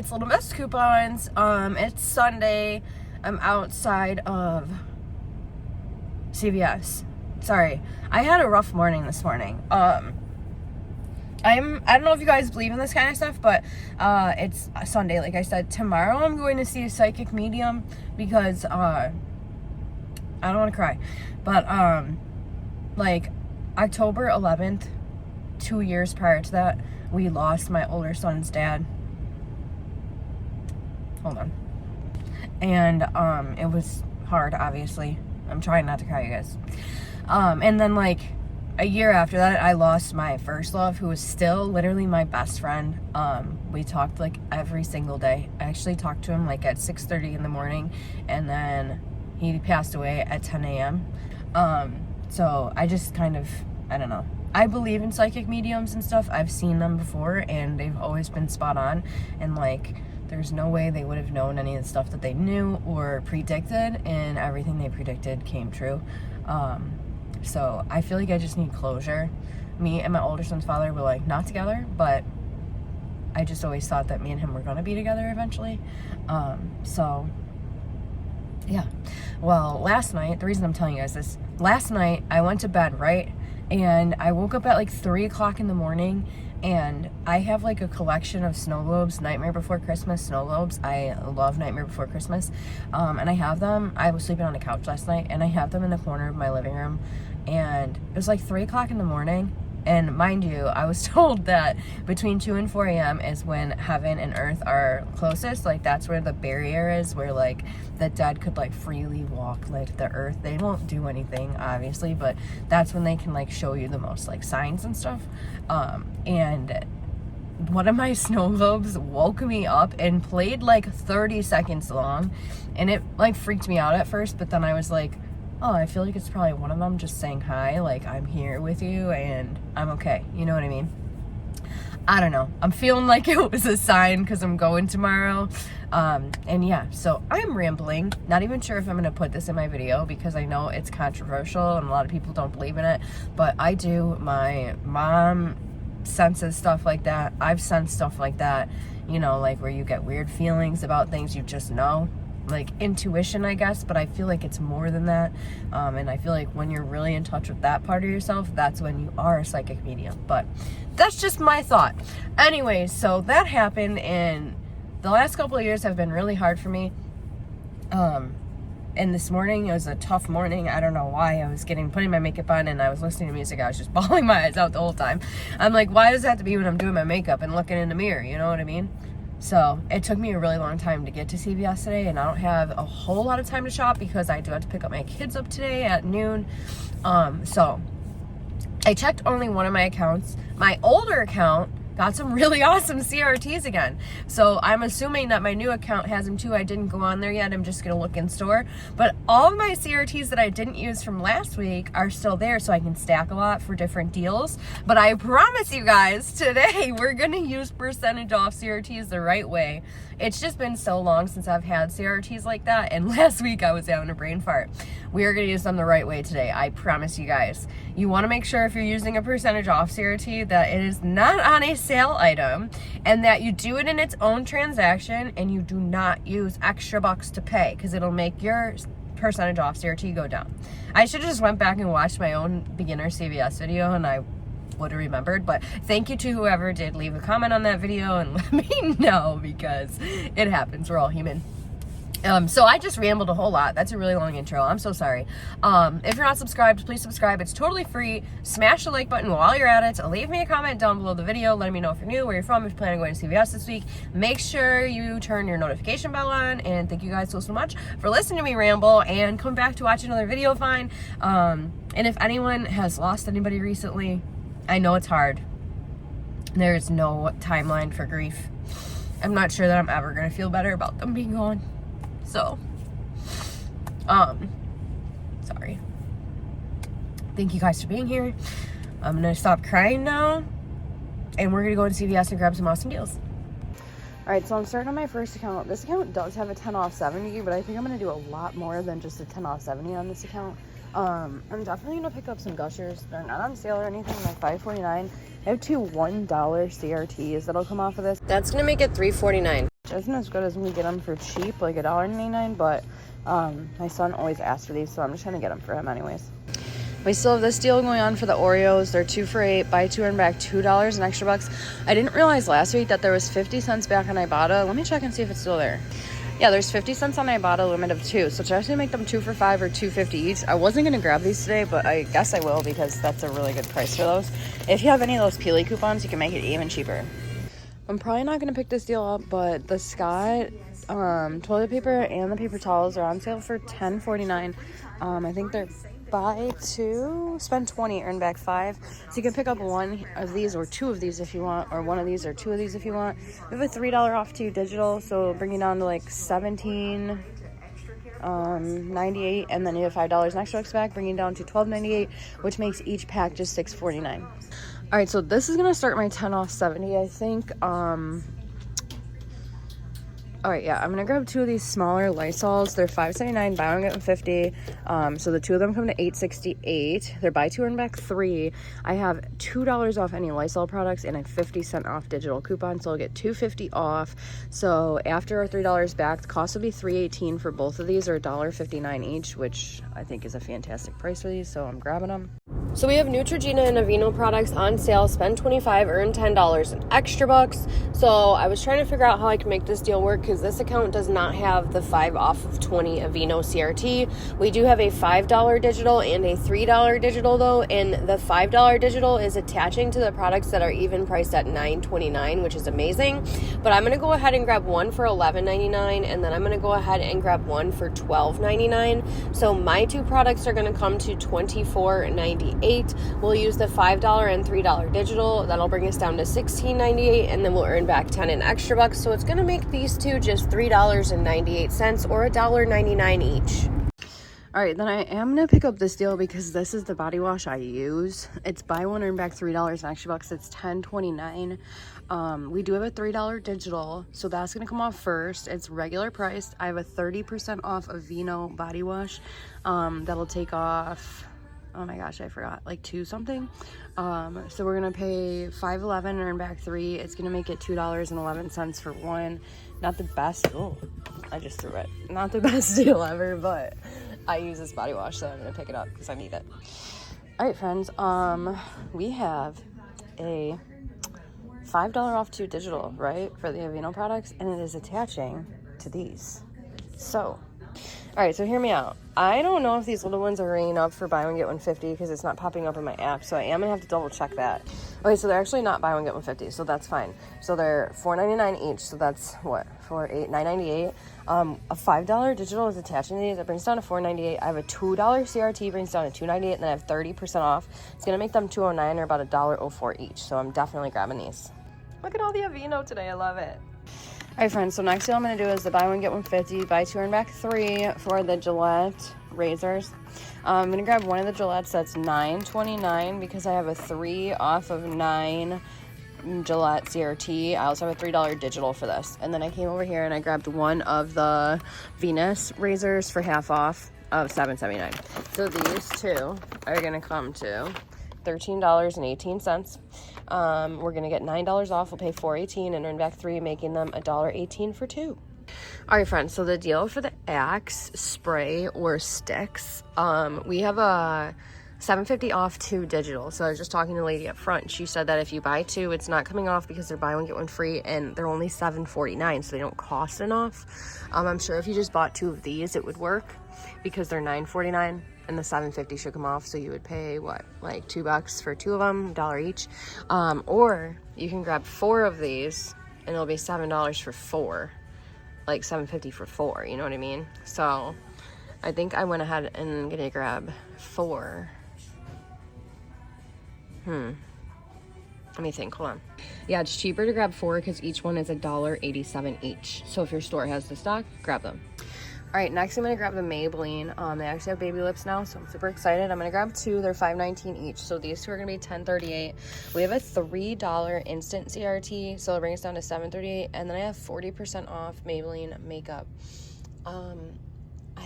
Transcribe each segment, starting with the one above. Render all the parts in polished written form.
it's Little Miss Coupons. It's Sunday. I'm outside of CVS. Sorry, I had a rough morning this morning. I don't know if you guys believe in this kind of stuff, but it's Sunday, like I said. Tomorrow I'm going to see a psychic medium because I don't want to cry, but like October 11th, 2 years prior to that, we lost my older son's dad. Hold on. And it was hard, obviously. I'm trying not to cry, you guys. And then like a year after that, I lost my first love, who was still literally my best friend. We talked like every single day. I actually talked to him like at 6:30 in the morning, and then he passed away at 10 a.m. So I just kind of, I don't know. I believe in psychic mediums and stuff. I've seen them before, and they've always been spot on. And like, there's no way they would have known any of the stuff that they knew or predicted, and everything they predicted came true. So I feel like I just need closure. Me and my older son's father were like not together, but I just always thought that me and him were gonna be together eventually. So yeah. Well, last night, the reason I'm telling you guys this, last night I went to bed, right? And I woke up at like 3 o'clock in the morning, and I have like a collection of snow globes, Nightmare Before Christmas snow globes. I love Nightmare Before Christmas. And I have them, I was sleeping on the couch last night, and I have them in the corner of my living room. And it was like 3 o'clock in the morning. And mind you, I was told that between 2 and 4 a.m. is when heaven and earth are closest. Like, that's where the barrier is, where like the dead could like freely walk like the earth. They won't do anything, obviously, but that's when they can like show you the most like signs and stuff. And one of my snow globes woke me up and played like 30 seconds long, and it like freaked me out at first, but then I was like, oh, I feel like it's probably one of them just saying hi, like I'm here with you and I'm okay. You know what I mean? I don't know. I'm feeling like it was a sign because I'm going tomorrow. And yeah, so I'm rambling. Not even sure if I'm going to put this in my video because I know it's controversial and a lot of people don't believe in it. But I do. My mom senses stuff like that. I've sensed stuff like that, you know, like where you get weird feelings about things you just know. Like intuition, I guess, but I feel like it's more than that. And I feel like when you're really in touch with that part of yourself, that's when you are a psychic medium. But that's just my thought. Anyways, so that happened, and the last couple of years have been really hard for me. And this morning, it was a tough morning. I don't know why. I was putting my makeup on, and I was listening to music. I was just bawling my eyes out the whole time. I'm like, why does it have to be when I'm doing my makeup and looking in the mirror? You know what I mean? So it took me a really long time to get to CVS today, and I don't have a whole lot of time to shop because I do have to pick up my kids up today at noon. So I checked only one of my accounts. My older account got some really awesome CRTs again. So I'm assuming that my new account has them too. I didn't go on there yet. I'm just going to look in store. But all of my CRTs that I didn't use from last week are still there, so I can stack a lot for different deals. But I promise you guys, today we're going to use percentage off CRTs the right way. It's just been so long since I've had CRTs like that, and last week I was having a brain fart. We are going to use them the right way today. I promise you guys. You want to make sure if you're using a percentage off CRT that it is not on a sale item, and that you do it in its own transaction, and you do not use extra bucks to pay, because it'll make your percentage off CRT go down. I should have just went back and watched my own beginner CVS video, and I would have remembered. But thank you to whoever did leave a comment on that video and let me know, because it happens. We're all human. So I just rambled a whole lot. That's a really long intro. I'm so sorry. If you're not subscribed, please subscribe. It's totally free. Smash the like button while you're at it. Leave me a comment down below the video. Let me know if you're new, where you're from, if you're planning on going to CVS this week. Make sure you turn your notification bell on. And thank you guys so much for listening to me ramble, and come back to watch another video fine. And if anyone has lost anybody recently, I know it's hard. There's no timeline for grief. I'm not sure that I'm ever going to feel better about them being gone. So, sorry. Thank you guys for being here. I'm going to stop crying now, and we're going to go to CVS and grab some awesome deals. Alright, so I'm starting on my first account. This account does have a 10 off 70, but I think I'm going to do a lot more than just a 10 off 70 on this account. I'm definitely going to pick up some Gushers. They're not on sale or anything, like $5.49. I have two $1 CRTs that'll come off of this. That's going to make it $3.49. Isn't as good as when we get them for cheap, like $1.99, but my son always asks for these, so I'm just gonna get them for him anyways. We still have this deal going on for the Oreos. They're 2 for $8, buy 2 and back $2 and extra bucks. I didn't realize last week that there was 50 cents back on Ibotta. Let me check and see if it's still there. Yeah, there's 50 cents on Ibotta, limit of 2. So try to make them 2 for $5 or $2.50 each. I wasn't gonna grab these today, but I guess I will because that's a really good price for those. If you have any of those Peely coupons, you can make it even cheaper. I'm probably not gonna pick this deal up, but the Scott toilet paper and the paper towels are on sale for $10.49. I think they're buy 2, spend 20, earn back 5. So you can pick up one of these or 2 of these if you want, or one of these or 2 of these if you want. We have a $3 off too digital, so bring you down to like $17.98, and then you have $5 and extra bucks back, bringing down to $12.98, which makes each pack just $6.49. All right, so this is gonna start my 10 off 70, I think. All right, yeah, I'm gonna grab 2 of these smaller Lysols. They're $5.79, buy one get one 50. So the 2 of them come to $8.68. They're buy 2 earn back 3. I have $2 off any Lysol products and a 50-cent off digital coupon, so I'll get $2.50 off. So after our $3 back, the cost will be $3.18 for both of these, or $1.59 each, which I think is a fantastic price for these. So I'm grabbing them. So we have Neutrogena and Aveeno products on sale. Spend $25, earn $10 and extra bucks. So I was trying to figure out how I can make this deal work because this account does not have the 5 off of 20 Aveeno CRT. We do have a $5 digital and a $3 digital though, and the $5 digital is attaching to the products that are even priced at $9.29, which is amazing. But I'm going to go ahead and grab one for $11.99, and then I'm going to go ahead and grab one for $12.99. So my 2 products are going to come to $24.98. We'll use the $5 and $3 digital. That'll bring us down to $16.98, and then we'll earn back 10 and extra bucks. So it's going to make these 2 just $3.98 or $1.99 each. All right, then I am going to pick up this deal because this is the body wash I use. It's buy one, earn back $3 and extra bucks. It's $10.29. We do have a $3 digital, so that's going to come off first. It's regular priced. I have a 30% off Aveeno body wash. That'll take off, oh my gosh, I forgot, like 2 something. So we're gonna pay $5.11 and earn back 3. It's gonna make it $2.11 for one. Not the best, oh, I just threw it. Not the best deal ever, but I use this body wash, so I'm gonna pick it up because I need it. All right, friends, we have a $5 off 2 digital, right, for the Aveeno products, and it is attaching to these. So, all right, so hear me out. I don't know if these little ones are ringing up for buy one get one 50 because it's not popping up in my app, so I am gonna have to double check that. Okay, so they're actually not buy one get one 50, so that's fine. So they're $4.99 each, so that's what, $9.98. A $5 digital is attaching to these. It brings down to $4.98. I have a $2 CRT, brings down to $2.98, and then I have 30% off. It's gonna make them $2.09 or about $1.04 each. So I'm definitely grabbing these. Look at all the Aveeno today. I love it. All right, friends, so next deal I'm going to do is the buy one, get one 50, buy 2, earn back 3 for the Gillette razors. I'm going to grab one of the Gillettes that's $9.29 because I have a 3 off of 9 Gillette CRT. I also have a $3 digital for this. And then I came over here and I grabbed one of the Venus razors for half off of $7.79. So these 2 are going to come to $13.18. We're gonna get $9 off. We'll pay $4.18 and earn back 3, making them $1.18 for 2. All right, friends, so the deal for the Axe spray or sticks, we have a $7.50 off 2 digital. So I was just talking to the lady up front. She said that if you buy 2, it's not coming off because they're buy one get one free, and they're only $7.49, so they don't cost enough. I'm sure if you just bought 2 of these, it would work because they're $9.49. And the $7.50 should come off, so you would pay what, like $2 for 2 of them, $1 each. Or you can grab 4 of these, and it'll be $7 for 4, like $7.50 for 4. You know what I mean? So I think I went ahead and I'm gonna grab 4. Let me think. Hold on. Yeah, it's cheaper to grab 4 because each one is $1.87 each. So if your store has the stock, grab them. All right, next I'm gonna grab the Maybelline. They actually have baby lips now, so I'm super excited. I'm gonna grab 2, they're $5.19 each. So these 2 are gonna be $10.38. We have a $3 instant CRT, so it'll bring us down to $7.38. And then I have 40% off Maybelline makeup. I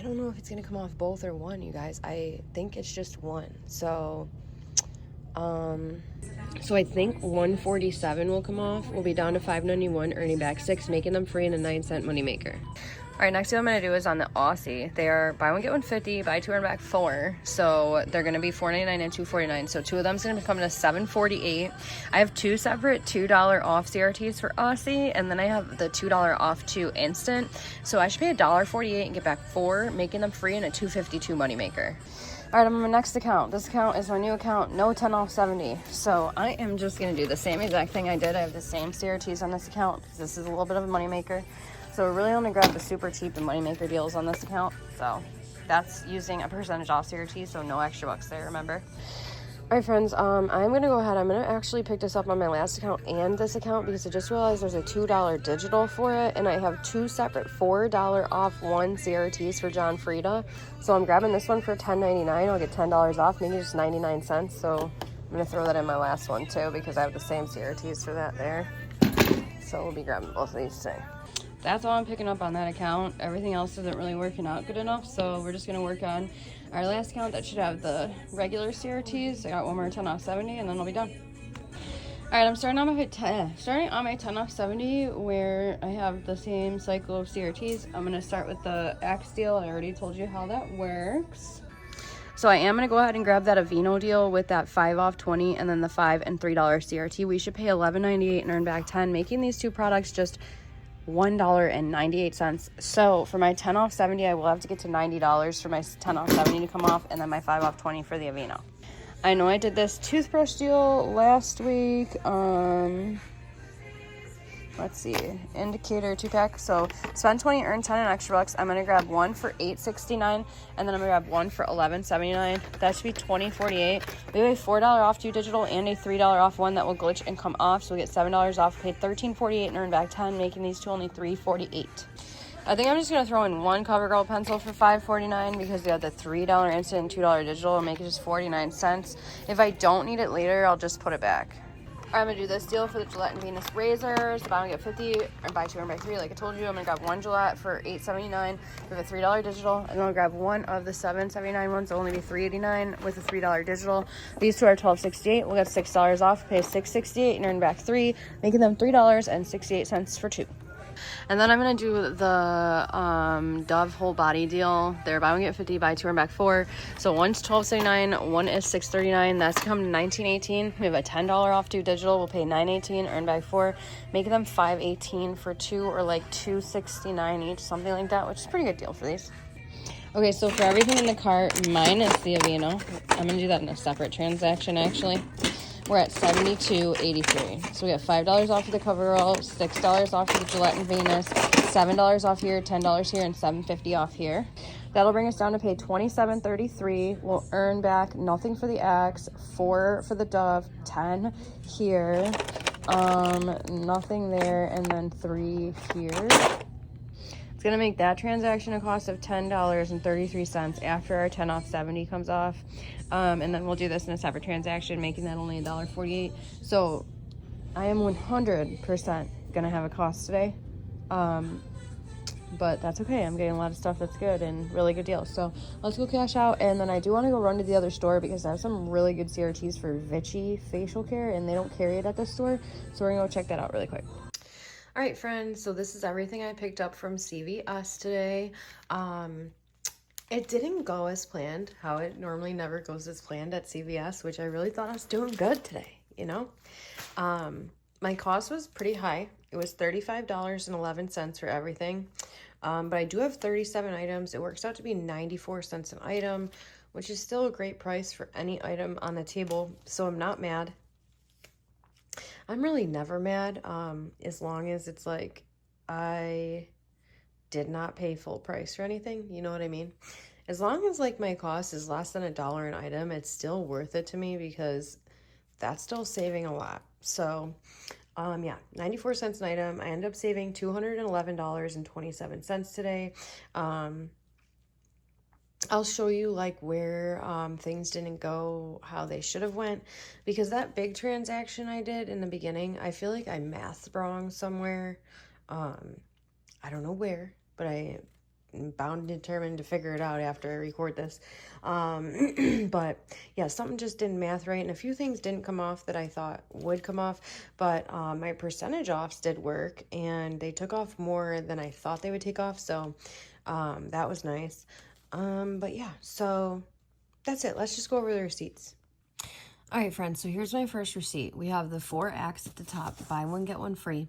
don't know if it's gonna come off both or one, you guys. I think it's just one. So So I think 147 will come off. We'll be down to 591, earning back 6, making them free and a 9-cent moneymaker. All right, next thing I'm gonna do is on the Aussie. They are buy one, get one 50, buy two, earn back 4. So they're gonna be $4.99 and $2.49. So 2 of them's gonna come to $7.48. I have 2 separate $2 off CRTs for Aussie, and then I have the $2 off 2 instant. So I should pay $1.48 and get back 4, making them free and a $2.52 moneymaker. All right, I'm on my next account. This account is my new account, no 10 off 70. So I am just gonna do the same exact thing I did. I have the same CRTs on this account because this is a little bit of a moneymaker. So we're really only grab the super cheap and moneymaker deals on this account. So that's using a percentage off CRT, so no extra bucks there, remember? All right, friends, I'm gonna go ahead. I'm gonna actually pick this up on my last account and this account because I just realized there's a $2 digital for it, and I have 2 separate $4 off 1 CRTs for John Frieda. So I'm grabbing this one for $10.99. I'll get $10 off, maybe just 99 cents. So I'm gonna throw that in my last one too because I have the same CRTs for that there. So we'll be grabbing both of these today. That's all I'm picking up on that account. Everything else isn't really working out good enough, so we're just gonna work on our last account that should have the regular CRTs. I got one more 10 off 70, and then I'll be done. All right, I'm starting on my 10 off 70 where I have the same cycle of CRTs. I'm gonna start with the Axe deal. I already told you how that works. So I am going to go ahead and grab that Aveeno deal with that 5 off 20 and then the $5 and $3 CRT. We should pay $11.98 and earn back 10, making these two products just $1.98. So for my 10 off 70, I will have to get to $90 for my 10 off 70 to come off, and then my 5 off 20 for the Aveeno. I know I did this toothbrush deal last week. Let's see, indicator 2-pack. So spend 20, earn 10 and extra bucks. I'm gonna grab one for $8.69, and then I'm gonna grab one for $11.79. That should be $20.48. We have a $4 off 2 digital and a $3 off one that will glitch and come off. So we get $7 off, paid $13.48 and earn back 10, making these two only $3.48. I think I'm just gonna throw in one CoverGirl pencil for $5.49 because we have the $3 instant and $2 digital and make it just 49 cents. If I don't need it later, I'll just put it back. All right, I'm gonna do this deal for the Gillette and Venus razors. Buy one, get 50, and buy 2 and buy 3. Like I told you, I'm gonna grab one Gillette for $8.79 with a $3 digital, and then I'll grab one of the $7.79 ones. It'll only be $3.89 with a $3 digital. These two are $12.68. We'll get $6 off, pay $6.68, and earn back 3, making them $3.68 for 2. And then I'm going to do the Dove whole body deal. They're buy one, get 50, buy 2, earn back 4. So one's $12.79, one is $6.39. That's come to $19.18. We have a $10 off 2 digital. We'll pay $9.18, earn back 4, making them $5.18 for 2, or like $2.69 each, something like that, which is a pretty good deal for these. Okay, so for everything in the cart minus the Aveeno, I'm going to do that in a separate transaction actually. We're at $72.83. So we got $5 off of the CoverGirl, $6 off of the Gillette and Venus, $7 off here, $10 here, and $7.50 off here. That'll bring us down to pay $27.33. We'll earn back nothing for the Axe, 4 for the Dove, 10 here, nothing there, and then 3 here. It's going to make that transaction a cost of $10.33 after our 10 off 70 comes off. And then we'll do this in a separate transaction, making that only $1.48. So I am 100% going to have a cost today. But that's okay. I'm getting a lot of stuff that's good and really good deals. So let's go cash out. And then I do want to go run to the other store because I have some really good CRTs for Vichy facial care, and they don't carry it at the store. So we're going to go check that out really quick. All right, friends, so this is everything I picked up from CVS today. It didn't go as planned, how it normally never goes as planned at CVS, which I really thought I was doing good today, you know? My cost was pretty high. It was $35.11 for everything. But I do have 37 items. It works out to be 94 cents an item, which is still a great price for any item on the table, so I'm not mad. I'm really never mad, as long as it's like I did not pay full price for anything, you know what I mean? As long as like my cost is less than $1 an item, it's still worth it to me because that's still saving a lot. So, yeah, 94 cents an item. I ended up saving $211.27 today. I'll show you like where things didn't go how they should have went, because that big transaction I did in the beginning, I feel like I mathed wrong somewhere. I don't know where, but I bound and determined to figure it out after I record this. But yeah, something just didn't math right, and a few things didn't come off that I thought would come off, but my percentage offs did work, and they took off more than I thought they would take off, so that was nice. But yeah, so that's it. Let's just go over the receipts. All right, friends, so here's my first receipt. We have the 4 Acts at the top, buy one, get one free.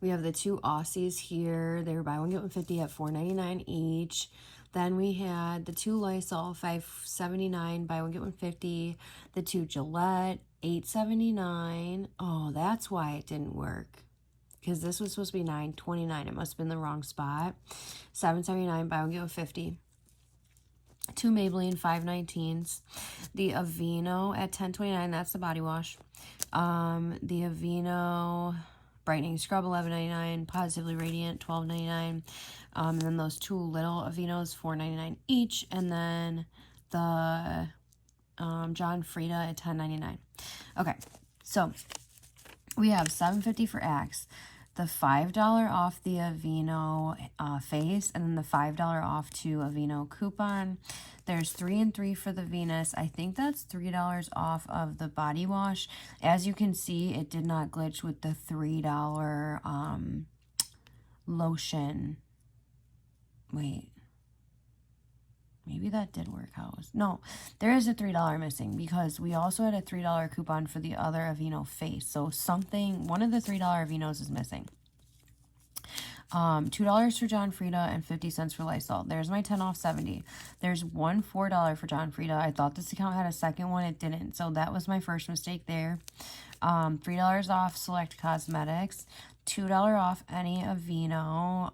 We have the 2 Aussies here. They were buy one, get one 50 at $4.99 each. Then we had the 2 Lysol, $5.79, buy one, get one 50. The 2 Gillette, $8.79. Oh, that's why it didn't work, because this was supposed to be $9.29. It must have been the wrong spot. $7.79, buy one, get one 50. 2 Maybelline 519s, the Aveeno at $10.29, that's the body wash. The Aveeno brightening scrub $11.99, Positively Radiant $12.99, and then those 2 little Aveenos $4.99 each, and then the John Frieda at $10.99. Okay, so we have $7.50 for Axe, the $5 off the Aveeno face, and then the $5 off 2 Aveeno coupon. There's 3 and 3 for the Venus. I think that's $3 off of the body wash. As you can see, it did not glitch with the $3 lotion. Wait. Maybe that did work out. No, there is a $3 missing, because we also had a $3 coupon for the other Aveeno face. So one of the $3 Aveenos is missing. $2 for John Frieda and 50 cents for Lysol. There's my 10 off 70. There's one $4 for John Frieda. I thought this account had a second one. It didn't. So that was my first mistake there. $3 off Select Cosmetics. $2 off any Aveeno,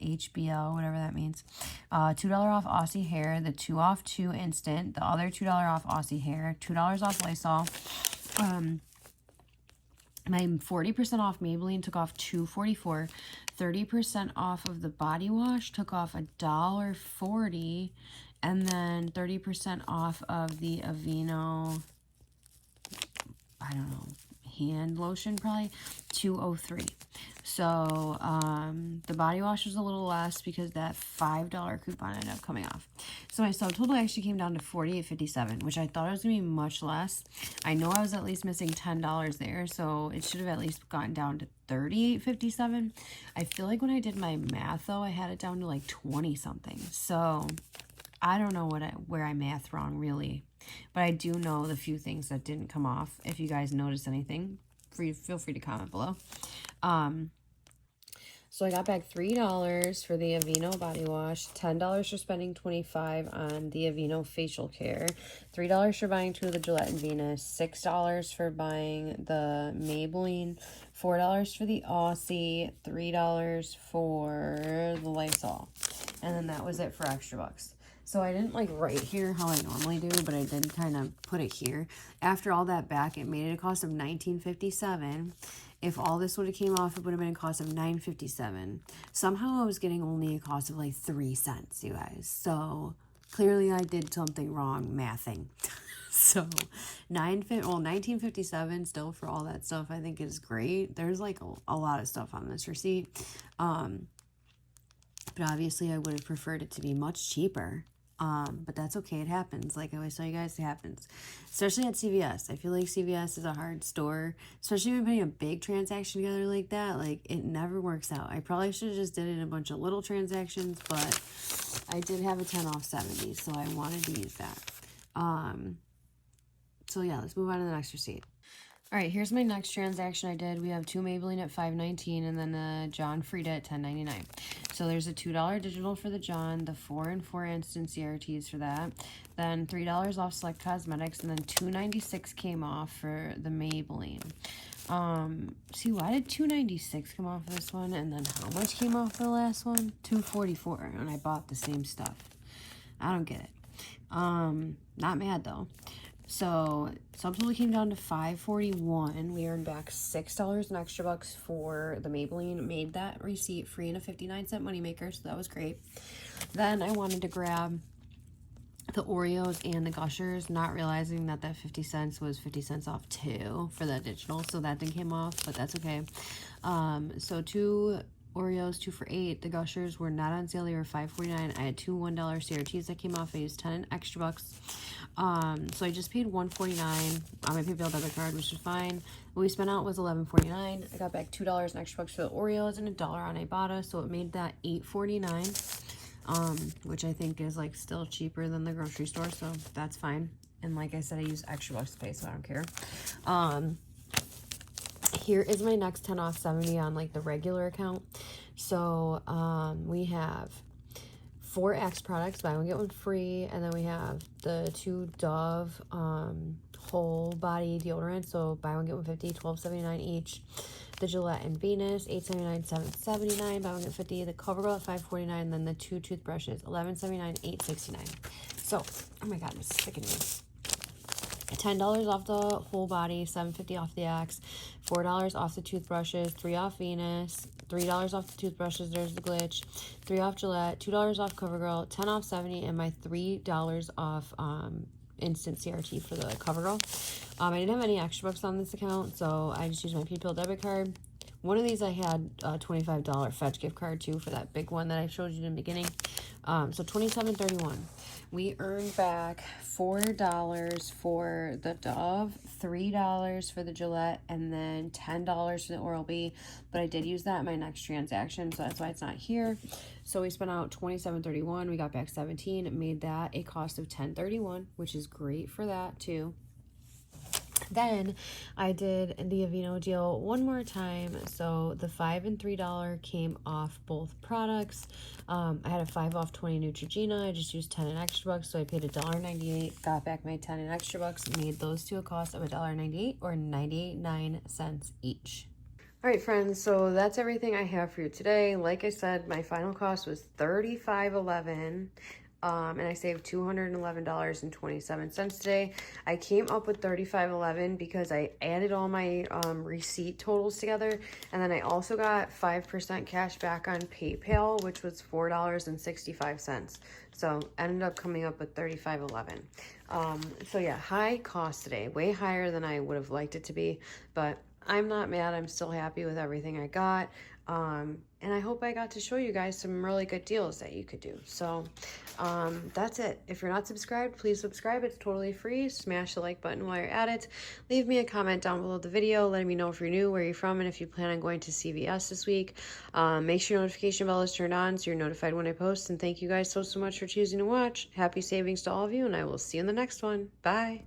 HBO, whatever that means. $2 off Aussie Hair, the 2 off 2 Instant, the other $2 off Aussie Hair, $2 off Lysol. My 40% off Maybelline took off $2.44. 30% off of the body wash took off $1.40. And then 30% off of the Aveeno, I don't know, hand lotion, probably $2.03. So the body wash was a little less because that $5 coupon ended up coming off. So my subtotal actually came down to $48.57, which I thought it was gonna be much less. I know I was at least missing $10 there, so it should have at least gotten down to $38.57. I feel like when I did my math though, I had it down to like 20 something. So I don't know where I math wrong really, but I do know the few things that didn't come off. If you guys notice anything, feel free to comment below. So I got back $3 for the Aveeno body wash, $10 for spending $25 on the Aveeno facial care, $3 for buying 2 of the Gillette and Venus, $6 for buying the Maybelline, $4 for the Aussie, $3 for the Lysol, and then that was it for extra bucks. So I didn't like write here how I normally do, but I did kind of put it here. After all that back, it made it a cost of $19.57. If all this would have came off, it would have been a cost of $9.57. Somehow I was getting only a cost of like 3 cents, you guys. So clearly I did something wrong mathing. So $19.57 still for all that stuff I think is great. There's like a lot of stuff on this receipt. But obviously I would have preferred it to be much cheaper. But that's okay. It happens. Like I always tell you guys, it happens. Especially at CVS. I feel like CVS is a hard store. Especially when putting a big transaction together like that. Like, it never works out. I probably should have just did it in a bunch of little transactions. But I did have a 10 off 70. So I wanted to use that. So yeah, let's move on to the next receipt. All right, here's my next transaction I did. We have 2 Maybelline at $5.19 and then the John Frieda at $10.99. So there's a $2 digital for the John, the 4 and 4 instant CRTs for that. Then $3 off Select Cosmetics, and then $2.96 came off for the Maybelline. See, why did $2.96 come off for this one? And then how much came off for the last one? $2.44, and I bought the same stuff. I don't get it. Not mad though. So subtotal came down to $5.41. We earned back $6 in extra bucks for the Maybelline. Made that receipt free and a 59-cent moneymaker, so that was great. Then I wanted to grab the Oreos and the Gushers, not realizing that 50 cents was 50 cents off too for that digital, so that didn't came off, but that's okay. So 2 Oreos 2 for $8. The Gushers were not on sale. They were $5.49. I had two $1 CRTs that came off. I used 10 extra bucks. So I just paid $1.49 on my PayPal debit card, which is fine. What we spent out was $11.49. I got back $2 in extra bucks for the Oreos and $1 on Ibotta, so it made that $8.49, which I think is like still cheaper than the grocery store, so that's fine. And like I said, I used extra bucks to pay, so I don't care. Here is my next 10 off 70 on like the regular account. So we have 4 Axe products, buy one get one free, and then we have the 2 Dove whole body deodorant, so buy one get one 50, $12.79 each. The Gillette and Venus, $8.79, $7.79, buy one get 50. The CoverGirl at $5.49, and then the 2 toothbrushes, $11.79, $8.69. So, oh my god, I'm sticking me. $10 off the whole body, $7.50 off the Axe, $4 off the toothbrushes, $3 off Venus, $3 off the toothbrushes, there's the glitch, $3 off Gillette, $2 off CoverGirl, 10 off 70, and my $3 off instant CRT for the CoverGirl. I didn't have any extra bucks on this account, so I just used my PayPal debit card. One of these I had a $25 Fetch gift card too for that big one that I showed you in the beginning. So $27.31. We earned back $4 for the Dove, $3 for the Gillette, and then $10 for the Oral-B. But I did use that in my next transaction, so that's why it's not here. So we spent out $27.31. We got back $17. It made that a cost of $10.31, which is great for that too. Then I did the Aveeno deal one more time. So the $5 and $3 came off both products. I had a 5 off 20 Neutrogena. I just used 10 and extra bucks, so I paid $1.98, got back my 10 and extra bucks, made those two a cost of $1.98 or 99 cents each. All right, friends, so that's everything I have for you today. Like I said, my final cost was $35.11. And I saved $211.27 today. I came up with $35.11 because I added all my receipt totals together, and then I also got 5% cash back on PayPal, which was $4.65. So ended up coming up with $35.11. So yeah, high cost today, way higher than I would have liked it to be, but I'm not mad. I'm still happy with everything I got. And I hope I got to show you guys some really good deals that you could do. So that's it. If you're not subscribed, please subscribe. It's totally free. Smash the like button while you're at it. Leave me a comment down below the video letting me know if you're new, where you're from, and if you plan on going to CVS this week. Make sure your notification bell is turned on so you're notified when I post. And thank you guys so much for choosing to watch. Happy savings to all of you, and I will see you in the next one. Bye.